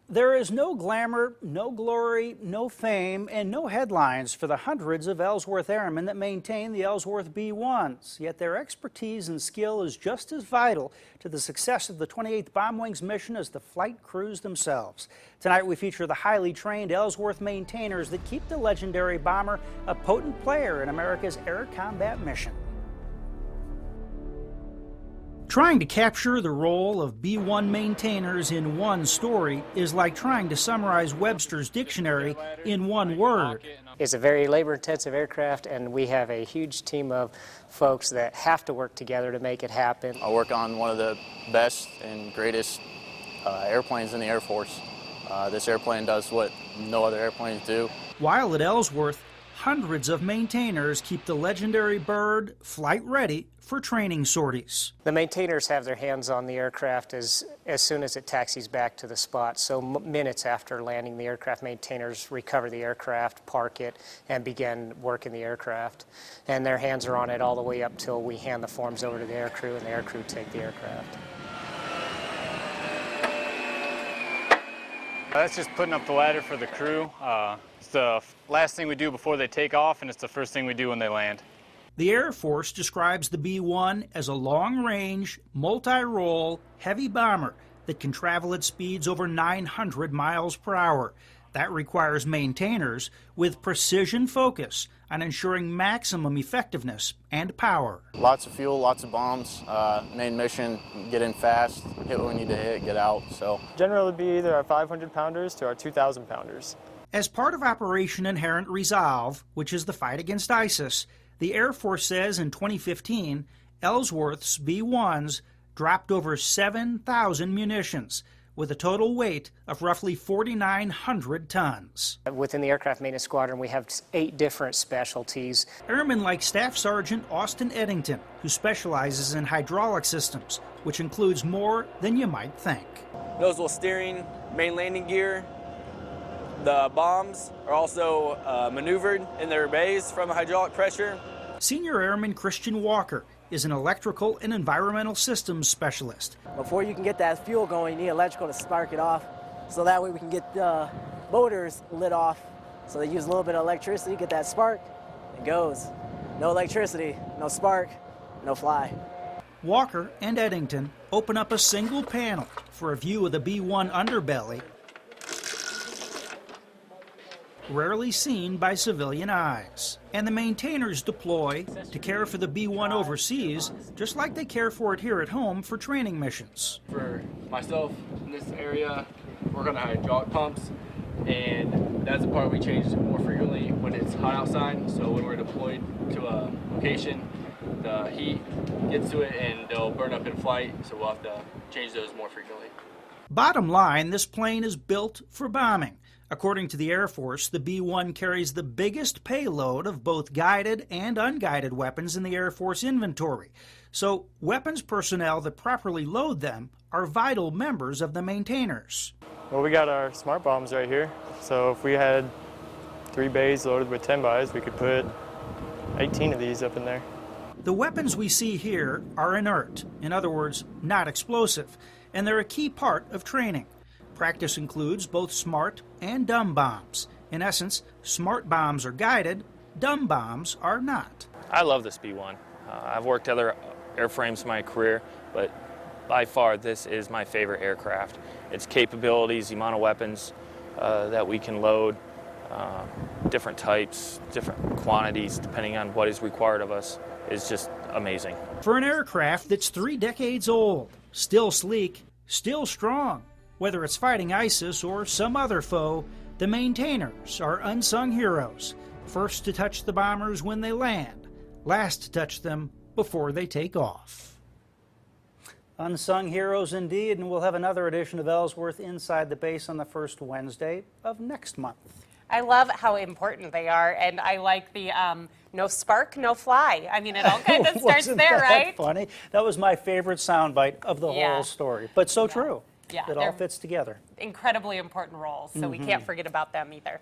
There is no glamour, no glory, no fame, and no headlines for the hundreds of Ellsworth airmen that maintain the Ellsworth B-1s. Yet their expertise and skill is just as vital to the success of the 28th Bomb Wing's mission as the flight crews themselves. Tonight we feature the highly trained Ellsworth maintainers that keep the legendary bomber a potent player in America's air combat mission. Trying to capture the role of B-1 maintainers in one story is like trying to summarize Webster's dictionary in one word. It's a very labor-intensive aircraft, and we have a huge team of folks that have to work together to make it happen. I work on one of the best and greatest airplanes in the Air Force. This airplane does what no other airplanes do. While at Ellsworth, hundreds of maintainers keep the legendary bird flight ready for training sorties. The maintainers have their hands on the aircraft as soon as it taxis back to the spot. So minutes after landing the aircraft, maintainers recover the aircraft, park it, and begin working the aircraft. And their hands are on it all the way up till we hand the forms over to the aircrew, and the aircrew take the aircraft. That's just putting up the ladder for the crew. It's the last thing we do before they take off, and it's the first thing we do when they land. The Air Force describes the B-1 as a long-range, multi-role, heavy bomber that can travel at speeds over 900 miles per hour. That requires maintainers with precision focus on ensuring maximum effectiveness and power. Lots of fuel, lots of bombs. Main mission, get in fast, hit what we need to hit, get out. So generally it would be either our 500-pounders to our 2,000-pounders. As part of Operation Inherent Resolve, which is the fight against ISIS, the Air Force says in 2015, Ellsworth's B-1s dropped over 7,000 munitions, with a total weight of roughly 4,900 tons. Within the Aircraft Maintenance Squadron, we have 8 different specialties. Airmen like Staff Sergeant Austin Eddington, who specializes in hydraulic systems, which includes more than you might think. Nozzle steering, main landing gear. The bombs are also maneuvered in their bays from hydraulic pressure. Senior Airman Christian Walker is an electrical and environmental systems specialist. Before you can get that fuel going, you need electrical to spark it off, so that way we can get the motors lit off. So they use a little bit of electricity, get that spark, it goes. No electricity, no spark, no fly. Walker and Eddington open up a single panel for a view of the B-1 underbelly, rarely seen by civilian eyes. And the maintainers deploy to care for the B-1 overseas, just like they care for it here at home for training missions. For myself, in this area, work on the hydraulic pumps, and that's the part we change more frequently when it's hot outside. So when we're deployed to a location, the heat gets to it and they'll burn up in flight, so we'll have to change those more frequently. Bottom line, this plane is built for bombing. According to the Air Force, the B-1 carries the biggest payload of both guided and unguided weapons in the Air Force inventory. So weapons personnel that properly load them are vital members of the maintainers. Well, we got our smart bombs right here. So if we had 3 bays loaded with 10 buys, we could put 18 of these up in there. The weapons we see here are inert, in other words, not explosive, and they're a key part of training. Practice includes both smart and dumb bombs. In essence, smart bombs are guided, dumb bombs are not. I love this B-1. I've worked other airframes in my career, but by far this is my favorite aircraft. Its capabilities, the amount of weapons that we can load, different types, different quantities, depending on what is required of us, is just amazing. For an aircraft that's 3 decades old, still sleek, still strong, whether it's fighting ISIS or some other foe, the maintainers are unsung heroes. First to touch the bombers when they land, last to touch them before they take off. Unsung heroes indeed, and we'll have another edition of Ellsworth Inside the Base on the first Wednesday of next month. I love how important they are, and I like the no spark, no fly. I mean, it all kind of starts there, right? Funny. That was my favorite soundbite of the whole story, but so true. Yeah, it all fits together. Incredibly important roles, so we can't forget about them either.